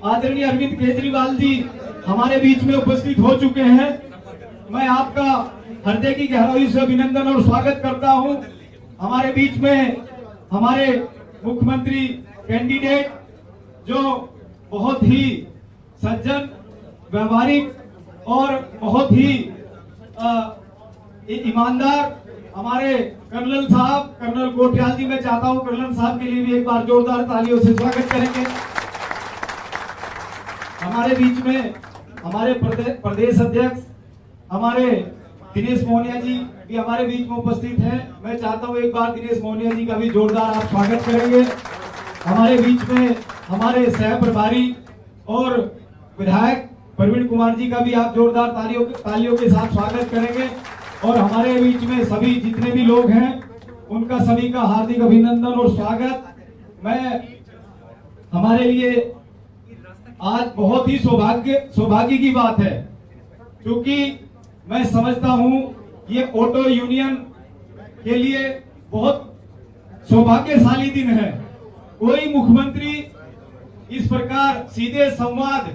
आदरणीय अरविंद केजरीवाल जी हमारे बीच में उपस्थित हो चुके हैं। मैं आपका हृदय की गहराई से अभिनंदन और स्वागत करता हूं। हमारे बीच में हमारे मुख्यमंत्री कैंडिडेट जो बहुत ही सज्जन, व्यवहारिक और बहुत ही ईमानदार हमारे कर्नल साहब, कर्नल कोटियाल जी, मैं चाहता हूं कर्नल साहब के लिए भी एक बार जोरदार तालियों से स्वागत करेंगे। हमारे बीच में हमारे प्रदेश अध्यक्ष हमारे दिनेश मोहनिया जी भी हमारे बीच में उपस्थित हैं। मैं चाहता हूं एक बार दिनेश मोहनिया जी का भी जोरदार आप स्वागत करेंगे। हमारे बीच में हमारे सह प्रभारी और विधायक प्रवीण कुमार जी का भी आप जोरदार तालियों के साथ स्वागत करेंगे। और हमारे बीच में सभी जितने भी लोग हैं उनका सभी का हार्दिक अभिनंदन और स्वागत। मैं हमारे लिए आज बहुत ही सौभाग्य की बात है, क्योंकि मैं समझता हूं ये ऑटो यूनियन के लिए बहुत सौभाग्यशाली दिन है। कोई मुख्यमंत्री इस प्रकार सीधे संवाद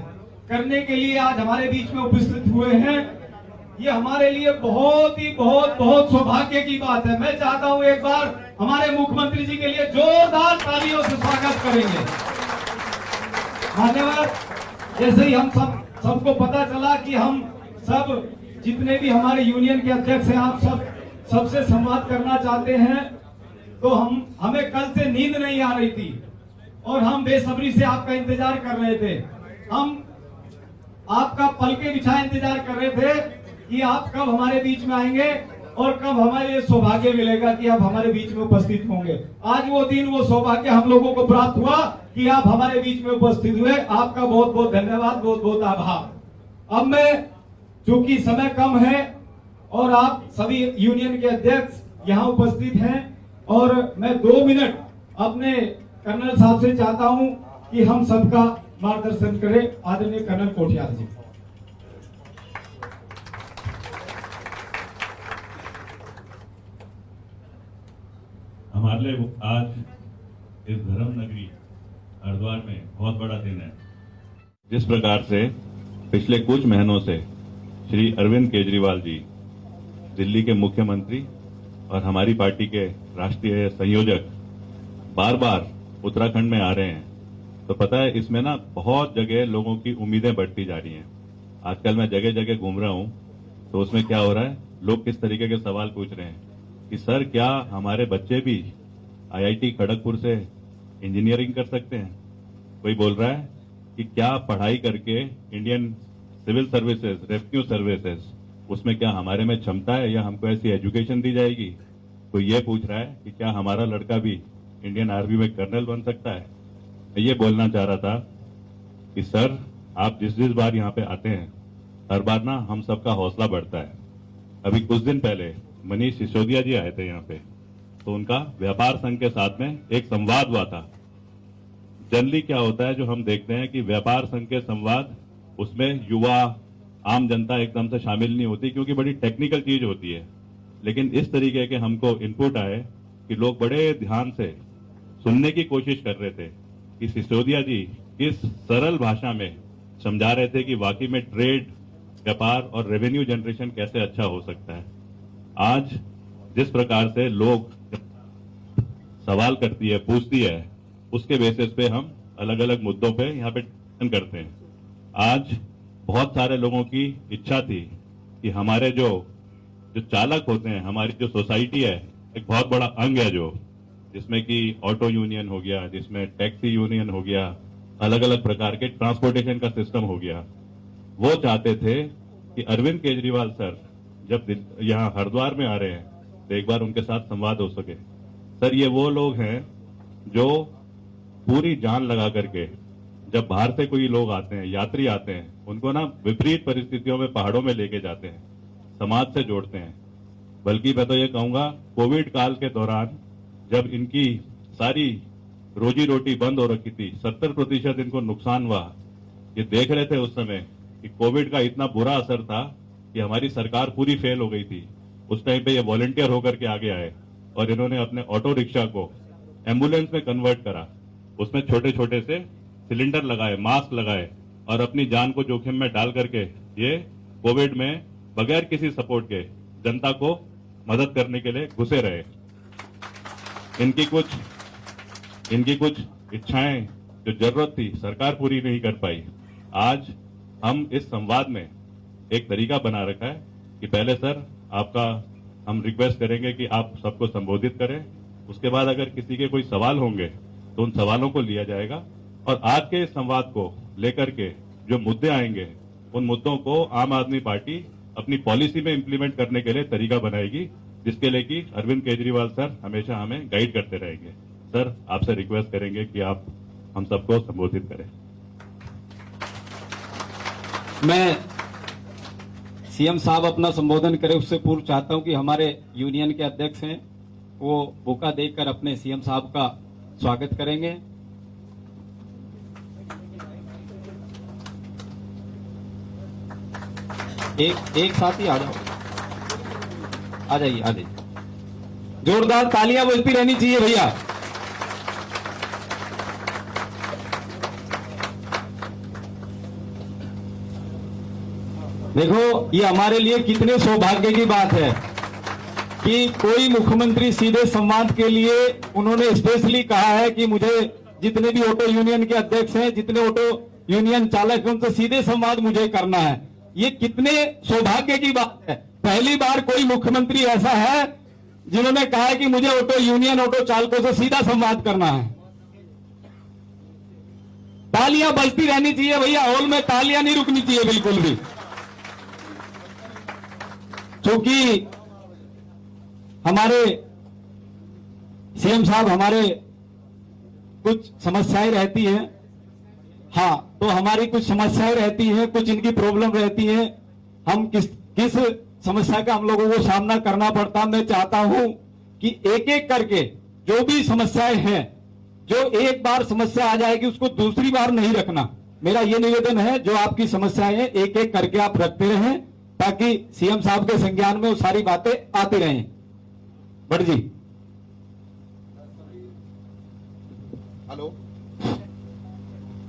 करने के लिए आज हमारे बीच में उपस्थित हुए हैं। ये हमारे लिए बहुत सौभाग्य की बात है। मैं चाहता हूं एक बार हमारे मुख्यमंत्री जी के लिए जोरदार तालियों से स्वागत करेंगे। धन्यवाद। जैसे ही हम सबको पता चला कि हम सब जितने भी हमारे यूनियन के अध्यक्ष हैं, आप सबसे संवाद करना चाहते हैं, तो हमें कल से नींद नहीं आ रही थी और हम बेसब्री से आपका इंतजार कर रहे थे। हम आपका पलके बिछाए इंतजार कर रहे थे कि आप कब हमारे बीच में आएंगे और कब हमारे ये सौभाग्य मिलेगा कि आप हमारे बीच में उपस्थित होंगे। आज वो दिन, वो सौभाग्य हम लोगों को प्राप्त हुआ कि आप हमारे बीच में उपस्थित हुए। आपका बहुत धन्यवाद, बहुत आभार। अब मैं, चूंकि समय कम है और आप सभी यूनियन के अध्यक्ष यहाँ उपस्थित हैं, और मैं 2 मिनट अपने कर्नल साहब से चाहता हूं कि हम सबका मार्गदर्शन करें। आदरणीय कर्नल कोटियाल जी। हमारे लिए आज इस धर्म नगरी हरिद्वार में बहुत बड़ा दिन है। जिस प्रकार से पिछले कुछ महीनों से श्री अरविंद केजरीवाल जी दिल्ली के मुख्यमंत्री और हमारी पार्टी के राष्ट्रीय संयोजक बार बार उत्तराखंड में आ रहे हैं, तो पता है इसमें ना बहुत जगह लोगों की उम्मीदें बढ़ती जा रही हैं। आजकल मैं जगह जगह घूम रहा हूं, तो उसमें क्या हो रहा है, लोग किस तरीके के सवाल पूछ रहे हैं कि सर क्या हमारे बच्चे भी IIT खड़गपुर से इंजीनियरिंग कर सकते हैं। कोई बोल रहा है कि क्या पढ़ाई करके Indian civil services, revenue services, उसमें क्या हमारे में क्षमता है या हमको ऐसी एजुकेशन दी जाएगी। कोई ये पूछ रहा है कि क्या हमारा लड़का भी इंडियन आर्मी में कर्नल बन सकता है। मैं ये बोलना चाह रहा था कि सर आप जिस बार यहाँ पे आते हैं, हर बार ना हम सबका हौसला बढ़ता है। अभी कुछ दिन पहले मनीष सिसोदिया जी आए थे यहाँ पे, तो उनका व्यापार संघ के साथ में एक संवाद हुआ था। जनरली क्या होता है, जो हम देखते हैं कि व्यापार संघ के संवाद, उसमें युवा, आम जनता एकदम से शामिल नहीं होती, क्योंकि बड़ी टेक्निकल चीज होती है। लेकिन इस तरीके के हमको इनपुट आए कि लोग बड़े ध्यान से सुनने की कोशिश कर रहे थे कि सिसोदिया जी किस सरल भाषा में समझा रहे थे कि वाकई में ट्रेड, व्यापार और रेवेन्यू जनरेशन कैसे अच्छा हो सकता है। आज जिस प्रकार से लोग सवाल करती है, पूछती है, उसके बेसिस पे हम अलग अलग मुद्दों पे यहाँ पे डिस्कशन करते हैं। आज बहुत सारे लोगों की इच्छा थी कि हमारे जो चालक होते हैं, हमारी जो सोसाइटी है, एक बहुत बड़ा अंग है जो, जिसमें कि ऑटो यूनियन हो गया, जिसमें टैक्सी यूनियन हो गया, अलग अलग प्रकार के ट्रांसपोर्टेशन का सिस्टम हो गया। वो चाहते थे कि अरविंद केजरीवाल सर जब यहाँ हरिद्वार में आ रहे हैं तो एक बार उनके साथ संवाद हो सके। सर ये वो लोग हैं जो पूरी जान लगा करके, जब बाहर से कोई लोग आते हैं, यात्री आते हैं, उनको ना विपरीत परिस्थितियों में पहाड़ों में लेके जाते हैं, समाज से जोड़ते हैं। बल्कि मैं तो ये कहूंगा, कोविड काल के दौरान जब इनकी सारी रोजी रोटी बंद हो रखी थी, 70% इनको नुकसान हुआ, ये देख रहे थे उस समय कि कोविड का इतना बुरा असर था कि हमारी सरकार पूरी फेल हो गई थी। उस टाइम पे ये वॉलंटियर होकर के आगे आए और इन्होंने अपने ऑटो रिक्शा को एम्बुलेंस में कन्वर्ट करा। उसमें छोटे छोटे से सिलेंडर लगाए, मास्क लगाए और अपनी जान को जोखिम में डाल करके ये कोविड में बगैर किसी सपोर्ट के जनता को मदद करने के लिए घुसे रहे। इनकी कुछ इच्छाएं जो जरूरत थी सरकार पूरी नहीं कर पाई। आज हम इस संवाद में एक तरीका बना रखा है कि पहले सर आपका हम रिक्वेस्ट करेंगे कि आप सबको संबोधित करें, उसके बाद अगर किसी के कोई सवाल होंगे तो उन सवालों को लिया जाएगा और आज के इस संवाद को लेकर के जो मुद्दे आएंगे उन मुद्दों को आम आदमी पार्टी अपनी पॉलिसी में इंप्लीमेंट करने के लिए तरीका बनाएगी, जिसके लिए कि अरविंद केजरीवाल सर हमेशा हमें गाइड करते रहेंगे। सर आपसे रिक्वेस्ट करेंगे कि आप हम सबको संबोधित करें। मैं सीएम साहब अपना संबोधन करें उससे पूर्व चाहता हूं कि हमारे यूनियन के अध्यक्ष हैं वो बुका देकर अपने सीएम साहब का स्वागत करेंगे। एक साथ ही आ जाओ, आ जाइए। जोरदार तालियां बजती रहनी चाहिए भैया। देखो ये हमारे लिए कितने सौभाग्य की बात है कि कोई मुख्यमंत्री सीधे संवाद के लिए उन्होंने स्पेशली कहा है कि मुझे जितने भी ऑटो यूनियन के अध्यक्ष हैं, जितने ऑटो यूनियन चालक हैं, उनसे सीधे संवाद मुझे करना है। ये कितने सौभाग्य की बात है। पहली बार कोई मुख्यमंत्री ऐसा है जिन्होंने कहा है कि मुझे ऑटो यूनियन ऑटो चालकों से सीधा संवाद करना है। तालियां बजती रहनी चाहिए भैया, हॉल में तालियां नहीं रुकनी चाहिए बिल्कुल भी, क्योंकि हमारे सीएम साहब हमारे कुछ समस्याएं रहती हैं। हाँ, तो हमारी कुछ समस्याएं रहती हैं, कुछ इनकी प्रॉब्लम रहती हैं। हम किस समस्या का हम लोगों को सामना करना पड़ता। मैं चाहता हूं कि एक एक करके जो भी समस्याएं हैं, जो एक बार समस्या आ जाएगी उसको दूसरी बार नहीं रखना। मेरा ये निवेदन है, जो आपकी समस्याएं हैं एक एक करके आप रखते रहें ताकि सीएम साहब के संज्ञान में वो सारी बातें आती रहें। भट्ट जी। हेलो,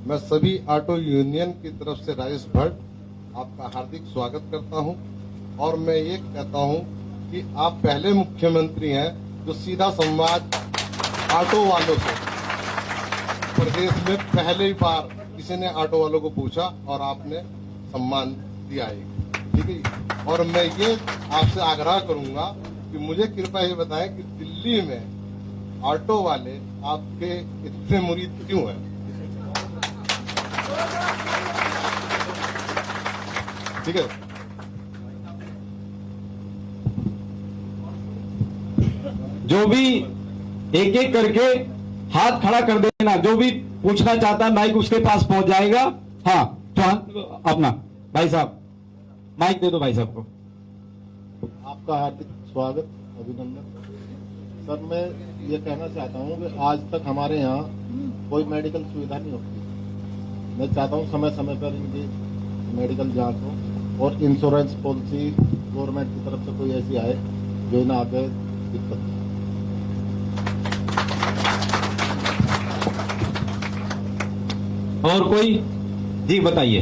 मैं सभी ऑटो यूनियन की तरफ से राजेश भट्ट आपका हार्दिक स्वागत करता हूं और मैं ये कहता हूं कि आप पहले मुख्यमंत्री हैं जो सीधा संवाद ऑटो वालों से प्रदेश में पहली बार किसी ने ऑटो वालों को पूछा और आपने सम्मान दिया है, ठीक है। और मैं ये आपसे आग्रह करूंगा कि मुझे कृपया ये बताएं कि दिल्ली में ऑटो वाले आपके इतने मुरीद क्यों हैं? ठीक है। जो भी एक एक करके हाथ खड़ा कर देना, जो भी पूछना चाहता है माइक उसके पास पहुंच जाएगा। हाँ, तो अपना भाई साहब माइक दे दो भाई साहब को। आपका हार्दिक स्वागत, अभिनंदन। सर, मैं ये कहना चाहता हूँ कि आज तक हमारे यहाँ कोई मेडिकल सुविधा नहीं होती। मैं चाहता हूँ समय समय पर इनकी मेडिकल जांच हो और इंश्योरेंस पॉलिसी गवर्नमेंट की तरफ से कोई ऐसी आए जो इन्हें आगे दिक्कत हो। और कोई जी बताइए।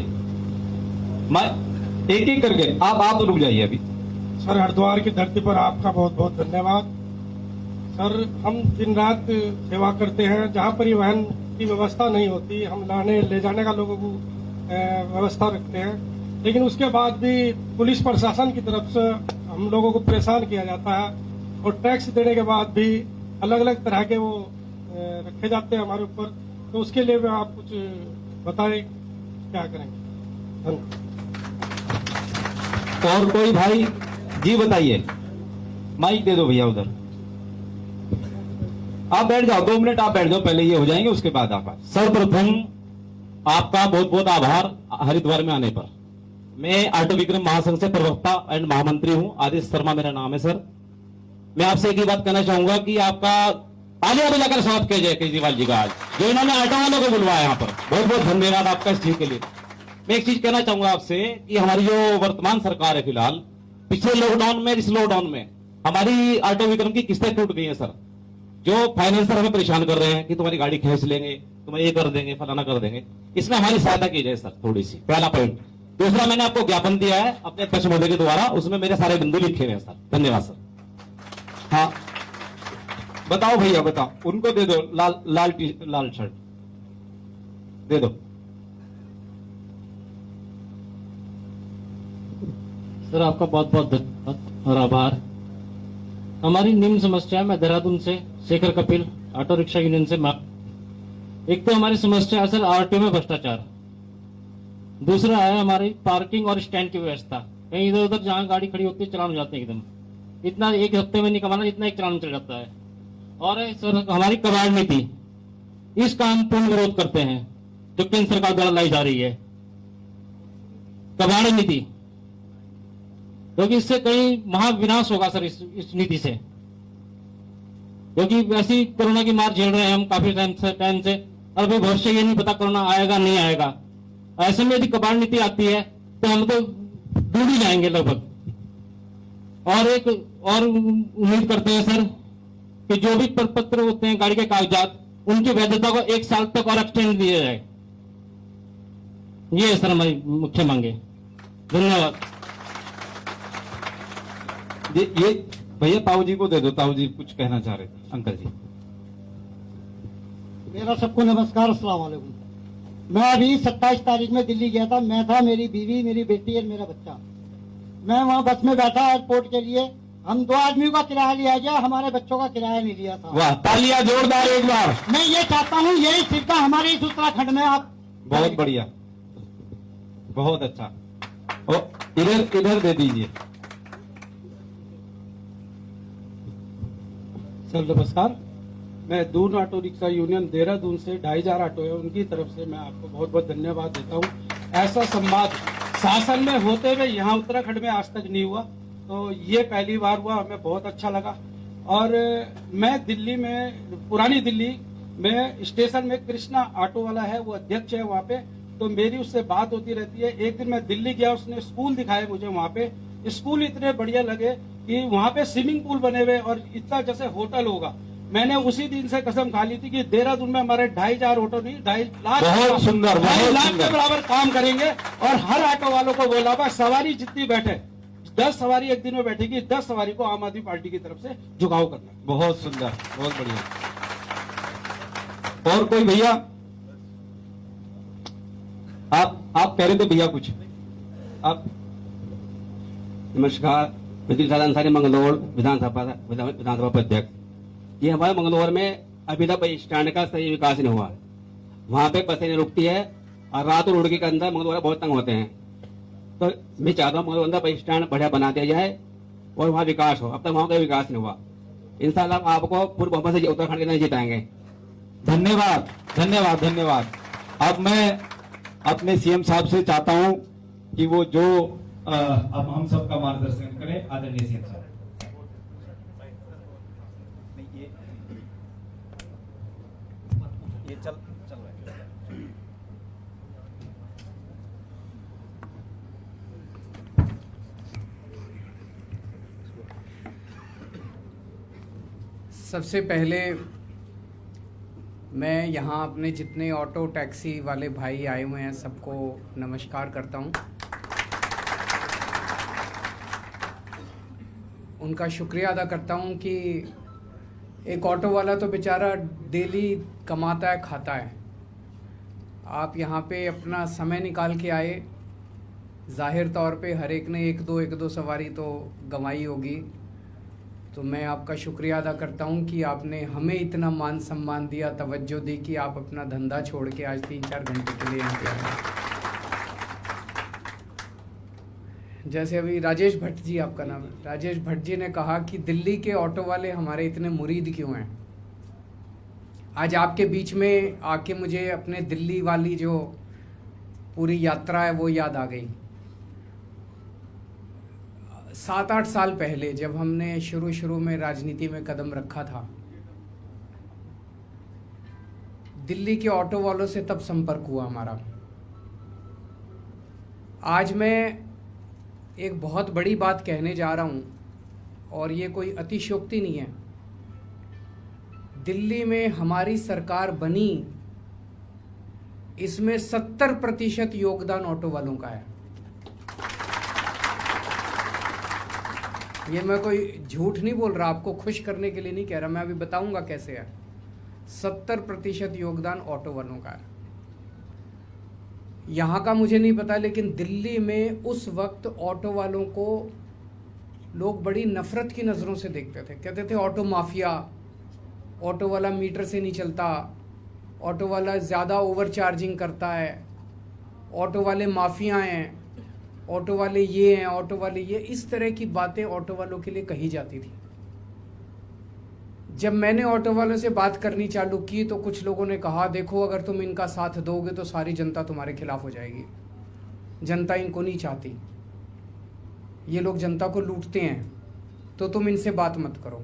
मैं एक एक करके आप रुक जाइए अभी। सर, हरिद्वार की धरती पर आपका बहुत बहुत धन्यवाद। सर, हम दिन रात सेवा करते हैं, जहाँ परिवहन की व्यवस्था नहीं होती हम लाने ले जाने का लोगों को व्यवस्था रखते हैं, लेकिन उसके बाद भी पुलिस प्रशासन की तरफ से हम लोगों को परेशान किया जाता है और टैक्स देने के बाद भी अलग अलग तरह के वो रखे जाते हैं हमारे ऊपर। तो उसके लिए आप कुछ बताएं, क्या करेंगे? धन्यवाद। और कोई भाई जी बताइए। माइक दे दो भैया उधर। आप बैठ जाओ, 2 मिनट आप बैठ जाओ, पहले ये हो जाएंगे उसके बाद आप। सर्वप्रथम आपका बहुत बहुत आभार हरिद्वार में आने पर। मैं ऑटो विक्रम महासंघ से प्रवक्ता एंड महामंत्री हूं, आदित्य शर्मा मेरा नाम है। सर, मैं आपसे एक ही बात कहना चाहूंगा कि आपका तालियां बजाकर स्वागत किया जाए केजरीवाल जी का, आज जो इन्होंने ऑटो वालों को बुलवाया यहाँ पर। बहुत बहुत धन्यवाद आपका इस चीज के लिए। मैं एक चीज कहना चाहूंगा आपसे कि हमारी जो वर्तमान सरकार है फिलहाल, पिछले लॉकडाउन में इस लॉकडाउन में हमारी ऑटो विक्रम की किस्तें टूट गई हैं सर। जो फाइनेंसर हमें परेशान कर रहे हैं कि तुम्हारी गाड़ी खींच लेंगे, तुम्हें ये कर देंगे, फलाना कर देंगे। इसमें हमारी सहायता की जाए सर, थोड़ी सी, पहला पॉइंट। दूसरा, मैंने आपको ज्ञापन दिया है अपने अध्यक्ष महोदय के द्वारा, उसमें मेरे सारे बिंदु लिखे हुए हैं सर। धन्यवाद सर। हाँ बताओ भैया, बताओ, उनको दे दो लाल शर्ट दे दो। सर आपका बहुत बहुत धन्यवाद और आभार। हमारी निम्न समस्या, मैं देहरादून से Shekhar Kapil auto rickshaw union से एक तो हमारी समस्या है सर आरटीओ में भ्रष्टाचार। दूसरा है हमारी पार्किंग और स्टैंड की व्यवस्था। कहीं इधर उधर जहां गाड़ी खड़ी होती है चलान हो जाते हैं एकदम, इतना एक हफ्ते में नहीं कमाना जितना एक चलान चल जाता है। और सर हमारी कबाड़ नीति, इसका हम पूर्ण विरोध करते हैं जो केंद्र सरकार द्वारा लाई जा रही है कबाड़ नीति, क्योंकि इससे कहीं महाविनाश होगा सर इस नीति से। क्योंकि वैसी कोरोना की मार झेल रहे हैं हम काफी टाइम से, और अभी भविष्य ये नहीं पता कोरोना आएगा नहीं आएगा। ऐसे में यदि कबाड़ नीति आती है तो हम तो डूब ही जाएंगे लगभग। और एक और उम्मीद करते हैं सर कि जो भी प्रपत्र होते हैं गाड़ी के कागजात, उनकी वैधता को 1 साल तक और एक्सटेंड दिया जाए। ये है सर हमारी मुख्य मांगे। धन्यवाद। ये भैया ताऊ जी को दे दो, ताऊ जी कुछ कहना चाह रहे थे। अंकल जी, मेरा सबको नमस्कार, अस्सलाम वालेकुम। मैं अभी 27 तारीख में दिल्ली गया था। मैं था, मेरी बीवी, मेरी बेटी और मेरा बच्चा। मैं वहाँ बस में बैठा एयरपोर्ट के लिए। हम 2 आदमियों का किराया लिया गया, हमारे बच्चों का किराया नहीं लिया था। वाह, तालियां जोरदार एक बार। मैं ये चाहता हूँ यही सिरका हमारे इस उत्तराखंड में आप। बहुत बढ़िया, बहुत अच्छा। इधर दे दीजिए। सर नमस्कार, मैं Doon auto rickshaw union Dehradun से 2500 ऑटो है, उनकी तरफ से मैं आपको बहुत बहुत धन्यवाद देता हूँ। ऐसा संवाद शासन में होते हुए यहाँ उत्तराखंड में आज तक नहीं हुआ, तो ये पहली बार हुआ, हमें बहुत अच्छा लगा। और मैं दिल्ली में, पुरानी दिल्ली में स्टेशन में कृष्णा ऑटो वाला है, वो अध्यक्ष है वहाँ पे, तो मेरी उससे बात होती रहती है। एक दिन मैं दिल्ली गया, उसने स्कूल दिखाए मुझे वहाँ पे। स्कूल इतने बढ़िया लगे कि वहाँ पे स्विमिंग पूल बने हुए और इतना जैसे होटल होगा। मैंने उसी दिन से कसम खा ली थी कि देहरादून में हमारे 2500 ऑटो नहीं, 2.5 लाख, बहुत सुंदर, 2.5 बहुत लाख सुंदर। के बराबर काम करेंगे। और हर ऑटो वालों को बोला बस सवारी जितनी बैठे, 10 सवारी एक दिन में बैठेगी, 10 सवारी को आम आदमी पार्टी की तरफ से झुकाव करना। बहुत सुंदर, बहुत बढ़िया। और कोई भैया? आप कह रहे थे भैया कुछ, आप? नमस्कार, मैं दिलशाद अंसारी, मंगलौर विधानसभा उपाध्यक्ष। ये हमारे मंगलौर में अभी तक बस स्टैंड का सही विकास नहीं हुआ। वहाँ पे बसें नहीं रुकती है और रात और उड़की के अंदर मंगलौर बहुत तंग होते हैं। तो मैं चाहता हूँ मंगलौर अंदर बस स्टैंड बढ़िया बना दिया जाए और वहाँ विकास हो। अब तक वहाँ का विकास नहीं हुआ। इंशाल्लाह आपको पूर्व बहुमत से उत्तराखंड के अंदर जिताएंगे। धन्यवाद, धन्यवाद, धन्यवाद। अब मैं अपने सीएम साहब से चाहता हूं कि वो जो अब हम सबका मार्गदर्शन करें, आदरणीय सीएम साहब। ये चल रहा है। सबसे पहले मैं यहाँ अपने जितने ऑटो टैक्सी वाले भाई आए हुए हैं सबको नमस्कार करता हूँ। उनका शुक्रिया अदा करता हूँ कि एक ऑटो वाला तो बेचारा डेली कमाता है, खाता है। आप यहाँ पे अपना समय निकाल के आए। जाहिर तौर पे हर एक ने एक दो सवारी तो गंवाई होगी, तो मैं आपका शुक्रिया अदा करता हूँ कि आपने हमें इतना मान सम्मान दिया, तवज्जो दी कि आप अपना धंधा छोड़ के आज 3-4 घंटे के लिए यहाँ पे आए। जैसे अभी राजेश भट्ट जी, आपका नाम है, राजेश भट्ट जी ने कहा कि दिल्ली के ऑटो वाले हमारे इतने मुरीद क्यों हैं। आज आपके बीच में आके मुझे अपने दिल्ली वाली जो पूरी यात्रा है वो याद आ गई। 7-8 साल पहले जब हमने शुरू में राजनीति में कदम रखा था, दिल्ली के ऑटो वालों से तब संपर्क हुआ हमारा। आज मैं एक बहुत बड़ी बात कहने जा रहा हूँ और ये कोई अतिशयोक्ति नहीं है। दिल्ली में हमारी सरकार बनी इसमें 70% योगदान ऑटो वालों का है। ये मैं कोई झूठ नहीं बोल रहा, आपको खुश करने के लिए नहीं कह रहा, मैं अभी बताऊंगा कैसे है। 70% योगदान ऑटो वालों का है। यहाँ का मुझे नहीं पता, लेकिन दिल्ली में उस वक्त ऑटो वालों को लोग बड़ी नफरत की नज़रों से देखते थे। कहते थे ऑटो माफिया, ऑटो वाला मीटर से नहीं चलता, ऑटो वाला ज़्यादा ओवर चार्जिंग करता है, ऑटो वाले माफिया हैं, ऑटो वाले ये हैं, ऑटो वाले ये, इस तरह की बातें ऑटो वालों के लिए कही जाती थी। जब मैंने ऑटो वालों से बात करनी चालू की तो कुछ लोगों ने कहा, देखो अगर तुम इनका साथ दोगे तो सारी जनता तुम्हारे खिलाफ हो जाएगी, जनता इनको नहीं चाहती, ये लोग जनता को लूटते हैं, तो तुम इनसे बात मत करो।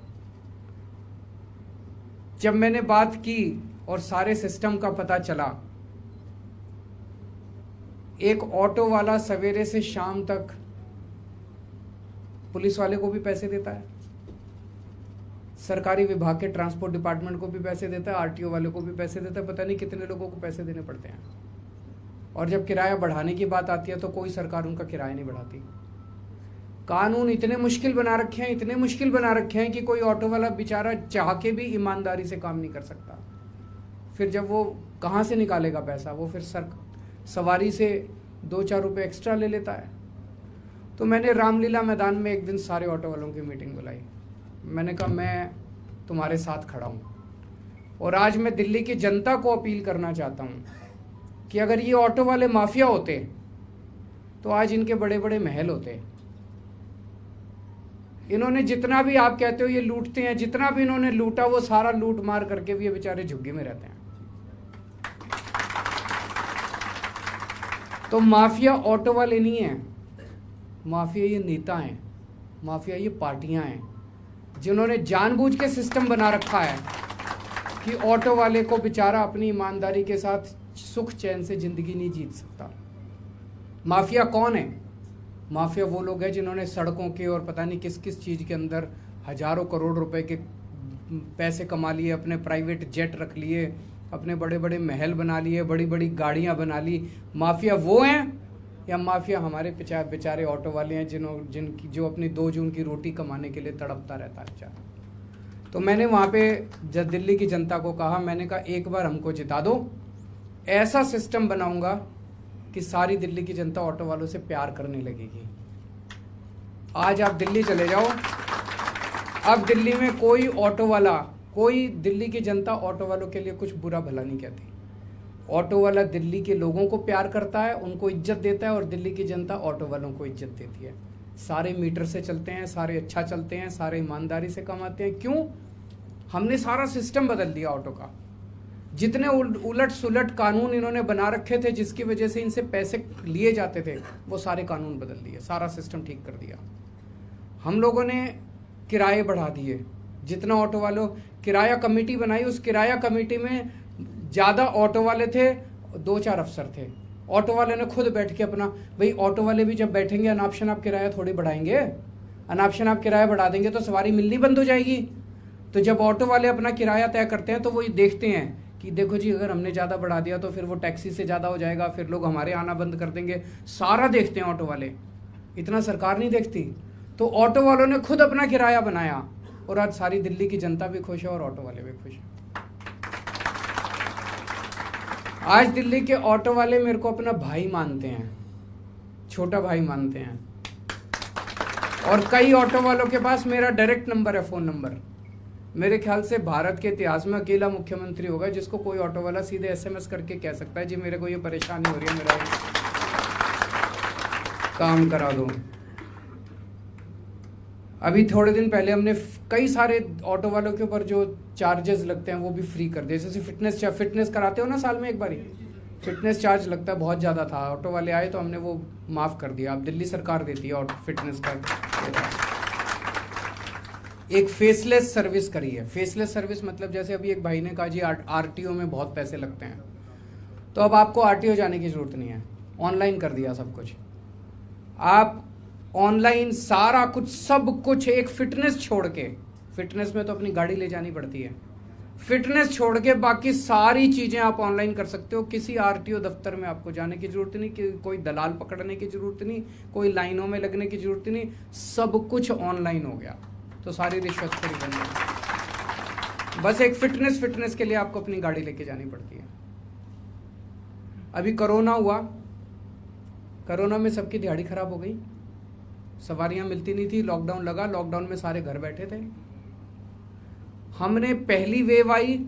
जब मैंने बात की और सारे सिस्टम का पता चला, एक ऑटो वाला सवेरे से शाम तक पुलिस वाले को भी पैसे देता है, सरकारी विभाग के ट्रांसपोर्ट डिपार्टमेंट को भी पैसे देता है, आरटीओ वाले को भी पैसे देता है, पता नहीं कितने लोगों को पैसे देने पड़ते हैं। और जब किराया बढ़ाने की बात आती है तो कोई सरकार उनका किराया नहीं बढ़ाती। कानून इतने मुश्किल बना रखे हैं, इतने मुश्किल बना रखे हैं कि कोई ऑटो वाला बेचारा चाह के भी ईमानदारी से काम नहीं कर सकता। फिर जब वो कहाँ से निकालेगा पैसा, वो फिर सवारी से 2-4 रुपये एक्स्ट्रा ले लेता है। तो मैंने रामलीला मैदान में एक दिन सारे ऑटो वालों की मीटिंग बुलाई। मैंने कहा मैं तुम्हारे साथ खड़ा हूँ, और आज मैं दिल्ली की जनता को अपील करना चाहता हूँ कि अगर ये ऑटो वाले माफिया होते तो आज इनके बड़े बड़े महल होते। इन्होंने जितना भी, आप कहते हो ये लूटते हैं, जितना भी इन्होंने लूटा वो सारा लूट मार करके भी ये बेचारे झुग्गी में रहते हैं। तो माफिया ऑटो वाले नहीं हैं, माफिया ये नेता हैं, माफिया ये पार्टियां हैं, जिन्होंने जानबूझ के सिस्टम बना रखा है कि ऑटो वाले को बेचारा अपनी ईमानदारी के साथ सुख चैन से जिंदगी नहीं जीत सकता। माफिया कौन है? माफिया वो लोग हैं जिन्होंने सड़कों के और पता नहीं किस किस चीज़ के अंदर हजारों करोड़ रुपए के पैसे कमा लिए, अपने प्राइवेट जेट रख लिए, अपने बड़े बड़े महल बना लिए, बड़ी बड़ी गाड़ियां बना ली। माफिया वो हैं या माफिया हमारे बेचारे ऑटो वाले हैं जो अपनी 2 जून की रोटी कमाने के लिए तड़पता रहता है बेचारा। तो मैंने वहाँ पे जब दिल्ली की जनता को कहा, मैंने कहा एक बार हमको जिता दो, ऐसा सिस्टम बनाऊंगा कि सारी दिल्ली की जनता ऑटो वालों से प्यार करने लगेगी। आज आप दिल्ली चले जाओ, अब दिल्ली में कोई ऑटो वाला, कोई दिल्ली की जनता ऑटो वालों के लिए कुछ बुरा भला नहीं कहती। ऑटो वाला दिल्ली के लोगों को प्यार करता है, उनको इज्जत देता है, और दिल्ली की जनता ऑटो वालों को इज्जत देती है। सारे मीटर से चलते हैं, सारे अच्छा चलते हैं, सारे ईमानदारी से कमाते हैं। क्यों? हमने सारा सिस्टम बदल दिया ऑटो का। जितने उलट सुलट कानून इन्होंने बना रखे थे जिसकी वजह से इनसे पैसे लिए जाते थे, वो सारे कानून बदल दिए, सारा सिस्टम ठीक कर दिया। हम लोगों ने किराए बढ़ा दिए। जितना ऑटो वालों किराया कमेटी बनाई, उस किराया कमेटी में ज़्यादा ऑटो वाले थे, 2-4 अफसर थे। ऑटो वाले ने खुद बैठ के अपना, भाई ऑटो वाले भी जब बैठेंगे अनाप शनाप किराया थोड़ी बढ़ाएंगे, अनाप शनाप किराया बढ़ा देंगे तो सवारी मिलनी बंद हो जाएगी। तो जब ऑटो वाले अपना किराया तय करते हैं तो वो देखते हैं कि देखो जी अगर हमने ज़्यादा बढ़ा दिया तो फिर वो टैक्सी से ज़्यादा हो जाएगा, फिर लोग हमारे आना बंद कर देंगे। सारा देखते हैं ऑटो वाले, इतना सरकार नहीं देखती। तो ऑटो वालों ने खुद अपना किराया बनाया, और आज सारी दिल्ली की जनता भी खुश है और ऑटो वाले भी खुश हैं। आज दिल्ली के ऑटो वाले मेरे को अपना भाई मानते हैं, छोटा भाई मानते हैं। और कई ऑटो वालों के पास मेरा डायरेक्ट नंबर है, फ़ोन नंबर। मेरे ख्याल से भारत के इतिहास में अकेला मुख्यमंत्री होगा जिसको कोई ऑटो वाला सीधे SMS करके कह सकता है जी मेरे को ये परेशानी हो रही है, मेरा काम करा दो। अभी थोड़े दिन पहले हमने कई सारे ऑटो वालों के ऊपर जो चार्जेस लगते हैं वो भी फ्री कर दिए। जैसे फिटनेस कराते हो ना साल में एक बारी, फिटनेस चार्ज लगता है, बहुत ज़्यादा था। ऑटो वाले आए तो हमने वो माफ़ कर दिया। अब दिल्ली सरकार देती है और फिटनेस का एक फेसलेस सर्विस करी है। फेसलेस सर्विस मतलब जैसे अभी एक भाई ने कहा जी RTO में बहुत पैसे लगते हैं, तो अब आपको RTO जाने की ज़रूरत नहीं है, ऑनलाइन कर दिया सब कुछ। आप ऑनलाइन सारा कुछ, सब कुछ, एक फिटनेस छोड़ के, फिटनेस में तो अपनी गाड़ी ले जानी पड़ती है, फिटनेस छोड़ के बाकी सारी चीजें आप ऑनलाइन कर सकते हो। किसी आरटीओ दफ्तर में आपको जाने की जरूरत नहीं, कि कोई दलाल पकड़ने की जरूरत नहीं, कोई लाइनों में लगने की जरूरत नहीं, सब कुछ ऑनलाइन हो गया। तो सारी रिश्वतखोरी बन गई। बस एक फिटनेस के लिए आपको अपनी गाड़ी लेके जानी पड़ती है। अभी कोरोना हुआ, कोरोना में सबकी दिहाड़ी खराब हो गई, सवारियां मिलती नहीं थी, लॉकडाउन लगा, लॉकडाउन में सारे घर बैठे थे। हमने पहली वेव आई,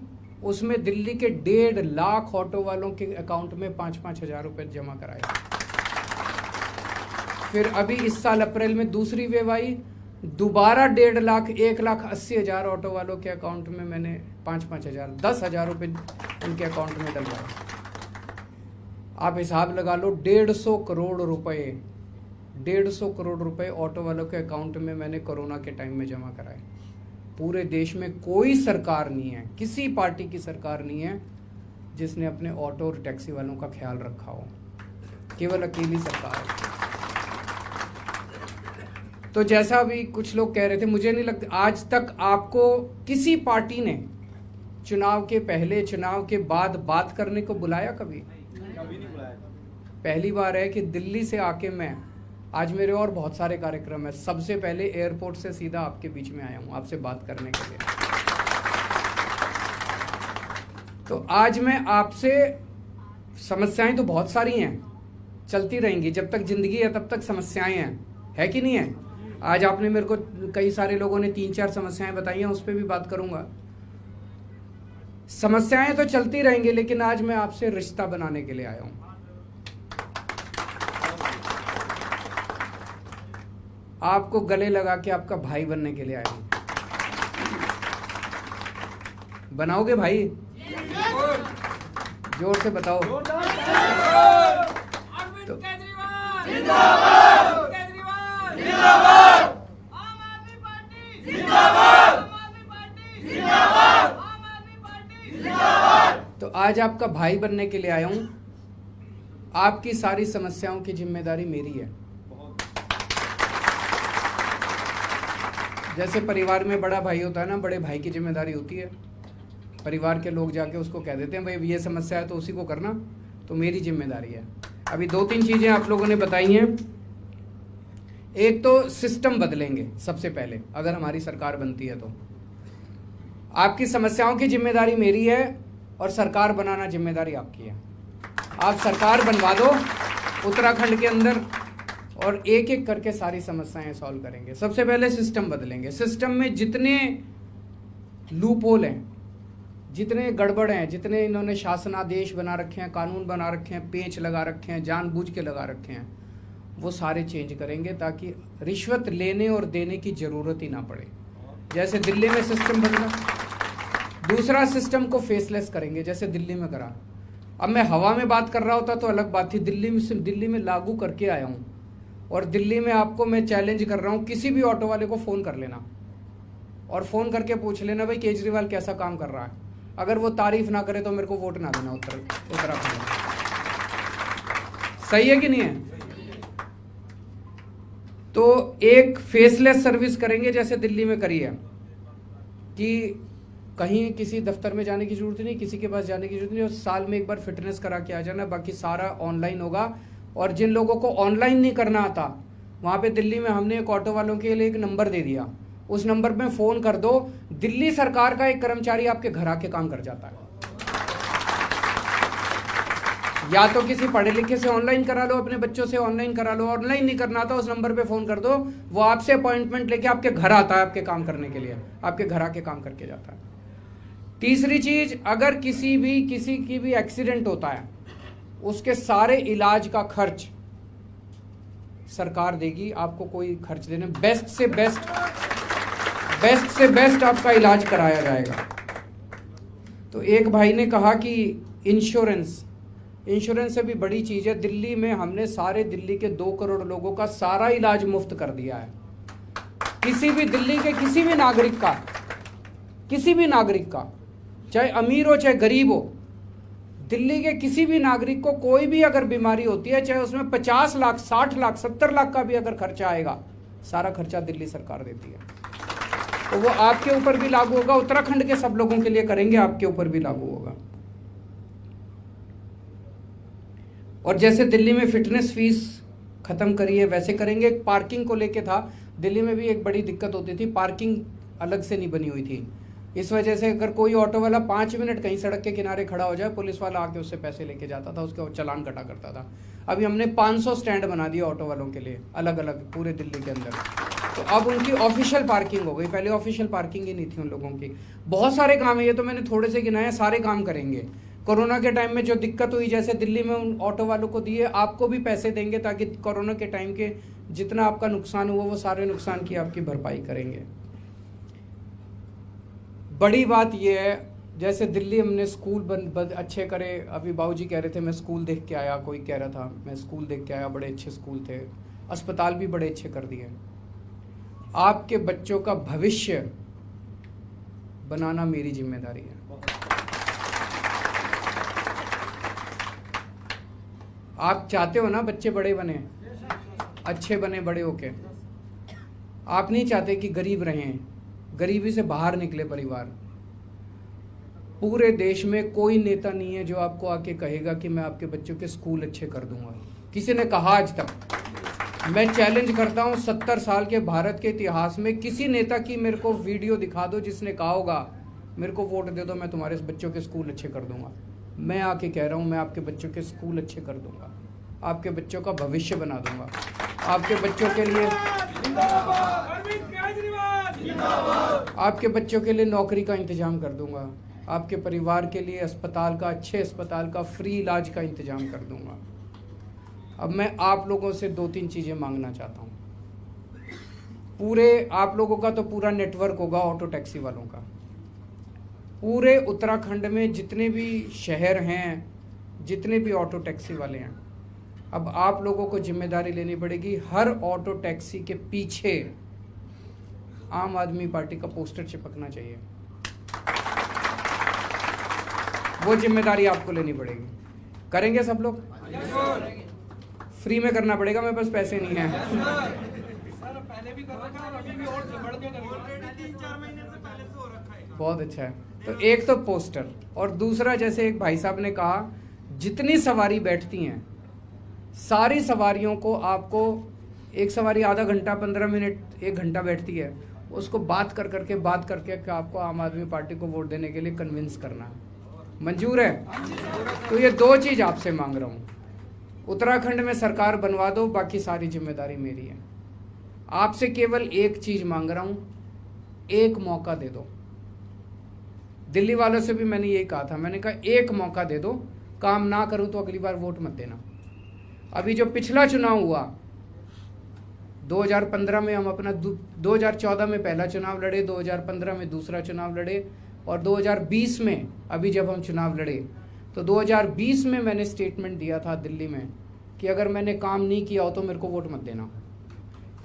उसमें दिल्ली के 1.5 लाख ऑटो वालों के अकाउंट में 5-5 हजार रुपए जमा कराए। फिर अभी इस साल अप्रैल में दूसरी वेव आई, दोबारा 1.5 लाख 1,80,000 ऑटो वालों के अकाउंट में मैंने 5-5 हजार 10,000 रुपए उनके अकाउंट में डलवाए। आप हिसाब लगा लो, 150 करोड़ रुपए 150 करोड़ रुपए ऑटो वालों के अकाउंट में मैंने कोरोना के टाइम में जमा कराए। पूरे देश में कोई सरकार नहीं है, किसी पार्टी की सरकार नहीं है जिसने अपने ऑटो और टैक्सी वालों का ख्याल रखा हो, केवल अकेली सरकार है। तो जैसा अभी कुछ लोग कह रहे थे, मुझे नहीं लगता आज तक आपको किसी पार्टी ने चुनाव के पहले चुनाव के बाद बात करने को बुलाया कभी नहीं बुलाया। पहली बार है कि दिल्ली से आके मैं, आज मेरे और बहुत सारे कार्यक्रम है, सबसे पहले एयरपोर्ट से सीधा आपके बीच में आया हूं आपसे बात करने के लिए। तो आज मैं आपसे, समस्याएं तो बहुत सारी हैं, चलती रहेंगी, जब तक जिंदगी है तब तक समस्याएं हैं, है कि नहीं है। आज आपने मेरे को, कई सारे लोगों ने 3-4 समस्याएं बताई हैं, उस पर भी बात करूंगा। समस्याएं तो चलती रहेंगी, लेकिन आज मैं आपसे रिश्ता बनाने के लिए आया हूं। आपको गले लगा के आपका भाई बनने के लिए आया हूं। बनाओगे भाई? जोर से बताओ। तो तो आज आपका भाई बनने के लिए आया हूं। आपकी सारी समस्याओं की जिम्मेदारी मेरी है। जैसे परिवार में बड़ा भाई होता है ना, बड़े भाई की जिम्मेदारी होती है। परिवार के लोग जाके उसको कह देते हैं भाई ये समस्या है तो उसी को करना, तो मेरी जिम्मेदारी है। अभी 2-3 चीजें आप लोगों ने बताई हैं। एक तो सिस्टम बदलेंगे सबसे पहले, अगर हमारी सरकार बनती है तो। आपकी समस्याओं की जिम्मेदारी मेरी है और सरकार बनाना जिम्मेदारी आपकी है। आप सरकार बनवा दो उत्तराखंड के अंदर और एक एक करके सारी समस्याएं सॉल्व करेंगे। सबसे पहले सिस्टम बदलेंगे। सिस्टम में जितने लूप होल हैं, जितने गड़बड़ हैं, जितने इन्होंने शासनादेश बना रखे हैं, कानून बना रखे हैं, पेच लगा रखे हैं, जानबूझ के लगा रखे हैं, वो सारे चेंज करेंगे ताकि रिश्वत लेने और देने की जरूरत ही ना पड़े। जैसे दिल्ली में सिस्टम बदला, दूसरा सिस्टम को फेसलेस करेंगे जैसे दिल्ली में करा। अब मैं हवा में बात कर रहा होता तो अलग बात थी, दिल्ली में लागू करके आया हूँ। और दिल्ली में आपको मैं चैलेंज कर रहा हूँ, किसी भी ऑटो वाले को फ़ोन कर लेना और फ़ोन करके पूछ लेना भाई केजरीवाल कैसा काम कर रहा है। अगर वो तारीफ ना करे तो मेरे को वोट ना देना उत्तराखंड में। सही है कि नहीं है? तो एक फेसलेस सर्विस करेंगे जैसे दिल्ली में करी है, कि कहीं किसी दफ्तर में जाने की जरूरत नहीं, किसी के पास जाने की जरूरत नहीं, और साल में एक बार फिटनेस करा के आ जाना, बाकी सारा ऑनलाइन होगा। और जिन लोगों को ऑनलाइन नहीं करना आता, वहाँ पे दिल्ली में हमने एक ऑटो वालों के लिए एक नंबर दे दिया, उस नंबर पे फ़ोन कर दो, दिल्ली सरकार का एक कर्मचारी आपके घर आके काम कर जाता है। या तो किसी पढ़े लिखे से ऑनलाइन करा लो, अपने बच्चों से ऑनलाइन करा लो, ऑनलाइन नहीं करना था उस नंबर पे फ़ोन कर दो, वो आपसे अपॉइंटमेंट लेके आपके घर आता है आपके काम करने के लिए, आपके घर आके काम करके जाता है। तीसरी चीज़, अगर किसी की भी एक्सीडेंट होता है, उसके सारे इलाज का खर्च सरकार देगी, आपको कोई खर्च देने, बेस्ट से बेस्ट आपका इलाज कराया जाएगा। तो एक भाई ने कहा कि इंश्योरेंस से भी बड़ी चीज़ है। दिल्ली में हमने सारे दिल्ली के 2 करोड़ लोगों का सारा इलाज मुफ्त कर दिया है। किसी भी दिल्ली के किसी भी नागरिक का, चाहे अमीर हो चाहे गरीब हो, दिल्ली के किसी भी नागरिक को कोई भी अगर बीमारी होती है, चाहे उसमें 50 लाख 60 लाख 70 लाख का भी अगर खर्चा आएगा, सारा खर्चा दिल्ली सरकार देती है। तो वो आपके ऊपर भी लागू होगा, उत्तराखंड के सब लोगों के लिए करेंगे, आपके ऊपर भी लागू होगा। और जैसे दिल्ली में फिटनेस फीस खत्म करी है वैसे करेंगे। पार्किंग को लेके था, दिल्ली में भी एक बड़ी दिक्कत होती थी, पार्किंग अलग से नहीं बनी हुई थी। इस वजह से अगर कोई ऑटो वाला 5 मिनट कहीं सड़क के किनारे खड़ा हो जाए, पुलिस वाला आके उससे पैसे लेके जाता था, उसके चालान कटा करता था। अभी हमने 500 स्टैंड बना दिए ऑटो वालों के लिए, अलग अलग पूरे दिल्ली के अंदर। तो अब उनकी ऑफिशियल पार्किंग हो गई, पहले ऑफिशियल पार्किंग ही नहीं थी उन लोगों की। बहुत सारे काम है, ये तो मैंने थोड़े से गिनाए, सारे काम करेंगे। कोरोना के टाइम में जो दिक्कत हुई, जैसे दिल्ली में उन ऑटो वालों को दिए, आपको भी पैसे देंगे, ताकि कोरोना के टाइम के जितना आपका नुकसान हुआ वो सारे नुकसान की आपकी भरपाई करेंगे। बड़ी बात यह है, जैसे दिल्ली हमने स्कूल बंद अच्छे करे। अभी बाबूजी कह रहे थे मैं स्कूल देख के आया, कोई कह रहा था मैं स्कूल देख के आया, बड़े अच्छे स्कूल थे, अस्पताल भी बड़े अच्छे कर दिए। आपके बच्चों का भविष्य बनाना मेरी जिम्मेदारी है। आप चाहते हो ना बच्चे बड़े बने, अच्छे बने बड़े होके। आप नहीं चाहते कि गरीब रहें, गरीबी से बाहर निकले परिवार। पूरे देश में कोई नेता नहीं है जो आपको आके कहेगा कि मैं आपके बच्चों के स्कूल अच्छे कर दूंगा। किसी ने कहा आज तक? मैं चैलेंज करता हूं, 70 साल के भारत के इतिहास में किसी नेता की मेरे को वीडियो दिखा दो जिसने कहा होगा मेरे को वोट दे दो, मैं तुम्हारे बच्चों के स्कूल अच्छे कर दूंगा। मैं आके कह रहा हूं, मैं आपके बच्चों के स्कूल अच्छे कर दूंगा, आपके बच्चों का भविष्य बना दूंगा, आपके बच्चों के लिए नौकरी का इंतजाम कर दूंगा, आपके परिवार के लिए अस्पताल का, अच्छे अस्पताल का फ्री इलाज का इंतजाम कर दूंगा। अब मैं आप लोगों से 2-3 चीज़ें मांगना चाहता हूँ। पूरे आप लोगों का तो पूरा नेटवर्क होगा ऑटो टैक्सी वालों का। पूरे उत्तराखंड में जितने भी शहर हैं, जितने भी ऑटो टैक्सी वाले हैं, अब आप लोगों को जिम्मेदारी लेनी पड़ेगी। हर ऑटो टैक्सी के पीछे आम आदमी पार्टी का पोस्टर चिपकना चाहिए। वो जिम्मेदारी आपको लेनी पड़ेगी। करेंगे सब लोग? फ्री में करना पड़ेगा, मेरे पास पैसे नहीं हैं। बहुत अच्छा है। तो एक तो पोस्टर, और दूसरा जैसे एक भाई साहब ने कहा, जितनी सवारी बैठती हैं सारी सवारियों को आपको, एक सवारी आधा घंटा 15 मिनट 1 घंटा बैठती है, उसको बात करके कि आपको आम आदमी पार्टी को वोट देने के लिए कन्विंस करना है। मंजूर है? तो ये 2 चीज़ आपसे मांग रहा हूँ। उत्तराखंड में सरकार बनवा दो, बाकी सारी जिम्मेदारी मेरी है। आपसे केवल एक चीज़ मांग रहा हूँ, एक मौका दे दो। दिल्ली वालों से भी मैंने यही कहा था, मैंने कहा एक मौका दे दो, काम ना करूँ तो अगली बार वोट मत देना। अभी जो पिछला चुनाव हुआ 2015 में, हम अपना 2014 में पहला चुनाव लड़े, 2015 में दूसरा चुनाव लड़े, और 2020 में अभी जब हम चुनाव लड़े तो 2020 में मैंने स्टेटमेंट दिया था दिल्ली में कि अगर मैंने काम नहीं किया हो तो मेरे को वोट मत देना।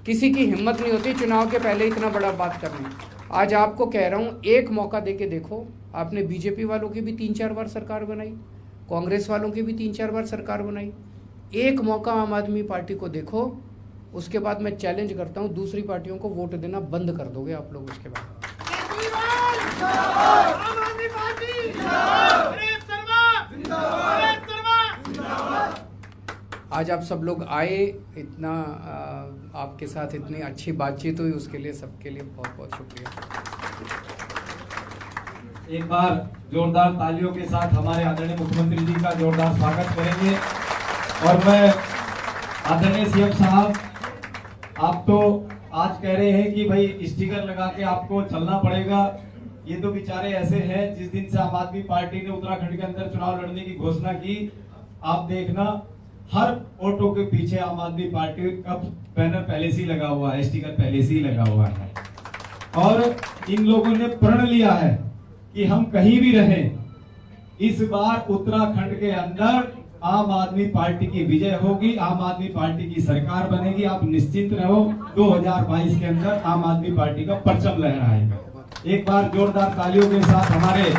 किसी की हिम्मत नहीं होती चुनाव के पहले इतना बड़ा बात करने। आज आपको कह रहा हूँ, एक मौका दे के देखो। आपने बीजेपी वालों की भी 3-4 बार सरकार बनाई, कांग्रेस वालों की भी 3-4 बार सरकार बनाई। एक मौका आम आदमी पार्टी को देखो, उसके बाद मैं चैलेंज करता हूँ दूसरी पार्टियों को वोट देना बंद कर दोगे आप लोग उसके बाद। आज आप सब लोग आए, इतना आपके साथ इतनी अच्छी बातचीत हुई, उसके लिए सबके लिए बहुत बहुत शुक्रिया। एक बार जोरदार तालियों के साथ हमारे आदरणीय मुख्यमंत्री जी का जोरदार स्वागत करेंगे। और मैं आदरणीय सीएम साहब, आप तो आज कह रहे हैं कि भाई स्टिकर लगा के आपको चलना पड़ेगा। ये तो बेचारे ऐसे हैं, जिस दिन से आम आदमी पार्टी ने उत्तराखंड के अंदर चुनाव लड़ने की घोषणा की, आप देखना हर ऑटो के पीछे आम आदमी पार्टी का बैनर पहले से ही लगा हुआ है, स्टिकर पहले से ही लगा हुआ है। और इन लोगों ने प्रण लिया है कि हम कहीं भी रहें, इस बार उत्तराखंड के अंदर आम आदमी पार्टी की विजय होगी, आम आदमी पार्टी की सरकार बनेगी। आप निश्चिंत रहो, 2022 के अंदर आम आदमी पार्टी का परचम लहराएगा। एक बार जोरदार तालियों के साथ हमारे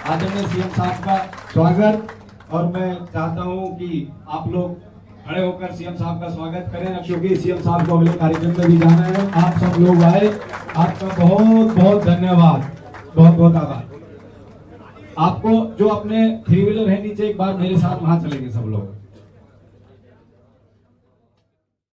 आदरणीय सीएम साहब का स्वागत। और मैं चाहता हूं कि आप लोग खड़े होकर सीएम साहब का स्वागत करें, क्योंकि सीएम साहब को अगले कार्यक्रम में भी जाना है। आप सब लोग आए, आपका बहुत बहुत धन्यवाद, बहुत बहुत आभार। आपको जो अपने 3 व्हीलर है नीचे, एक बार मेरे साथ वहां चलेंगे सब लोग।